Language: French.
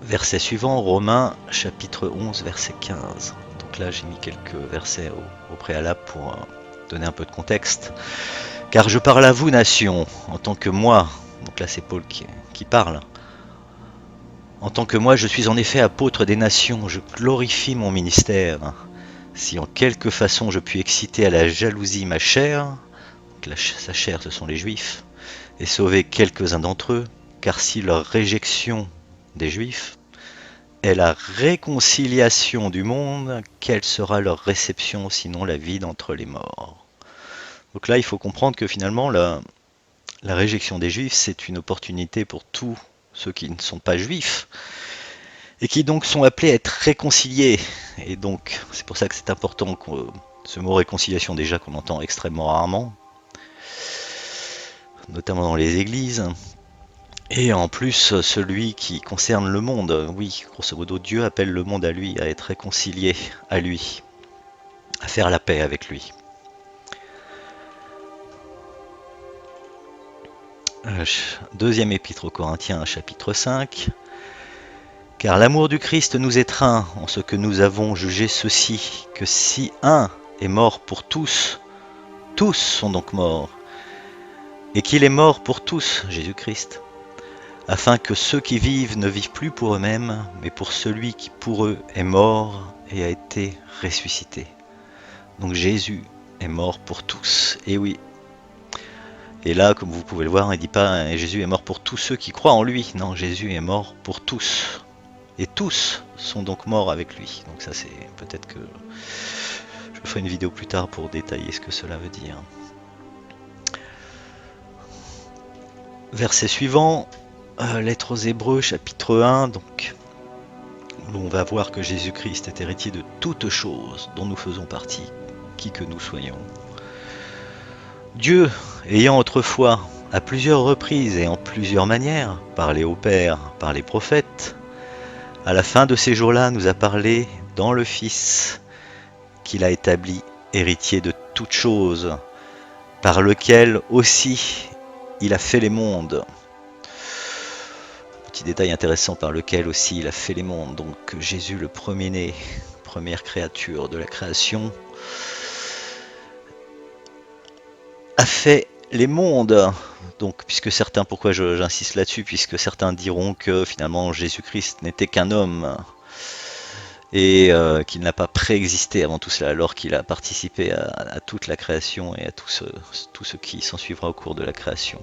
Verset suivant, Romains chapitre 11, verset 15. Donc là, j'ai mis quelques versets au préalable pour donner un peu de contexte. Car je parle à vous, nations, en tant que moi, donc là c'est Paul qui parle, en tant que moi, je suis en effet apôtre des nations, je glorifie mon ministère. Si en quelque façon je puis exciter à la jalousie ma chair, donc sa chair ce sont les juifs, et sauver quelques-uns d'entre eux, car si leur réjection des juifs est la réconciliation du monde, quelle sera leur réception sinon la vie d'entre les morts? Donc là il faut comprendre que finalement la réjection des juifs c'est une opportunité pour tous ceux qui ne sont pas juifs et qui donc sont appelés à être réconciliés. Et donc c'est pour ça que c'est important que ce mot réconciliation déjà qu'on entend extrêmement rarement, notamment dans les églises. Et en plus, celui qui concerne le monde, oui, grosso modo, Dieu appelle le monde à lui, à être réconcilié à lui, à faire la paix avec lui. Deuxième épître aux Corinthiens, chapitre 5. Car l'amour du Christ nous étreint en ce que nous avons jugé ceci, que si un est mort pour tous, tous sont donc morts, et qu'il est mort pour tous, Jésus-Christ, afin que ceux qui vivent ne vivent plus pour eux-mêmes, mais pour celui qui pour eux est mort et a été ressuscité. Donc Jésus est mort pour tous, et oui. Et là, comme vous pouvez le voir, il ne dit pas Jésus est mort pour tous ceux qui croient en lui. Non, Jésus est mort pour tous. Et tous sont donc morts avec lui. Donc ça c'est peut-être que je ferai une vidéo plus tard pour détailler ce que cela veut dire. Verset suivant, lettre aux Hébreux, chapitre 1, donc, où on va voir que Jésus-Christ est héritier de toutes choses dont nous faisons partie, qui que nous soyons. Dieu, ayant autrefois, à plusieurs reprises et en plusieurs manières, parlé au Père par les prophètes, à la fin de ces jours-là nous a parlé dans le Fils, qu'il a établi héritier de toutes choses, par lequel aussi il a fait les mondes. Petit détail intéressant, par lequel aussi il a fait les mondes. Donc Jésus le premier-né, première créature de la création, a fait les mondes. Donc, puisque certains, pourquoi j'insiste là-dessus, puisque certains diront que finalement Jésus-Christ n'était qu'un homme et qu'il n'a pas préexisté avant tout cela, alors qu'il a participé à toute la création et à tout ce qui s'ensuivra au cours de la création.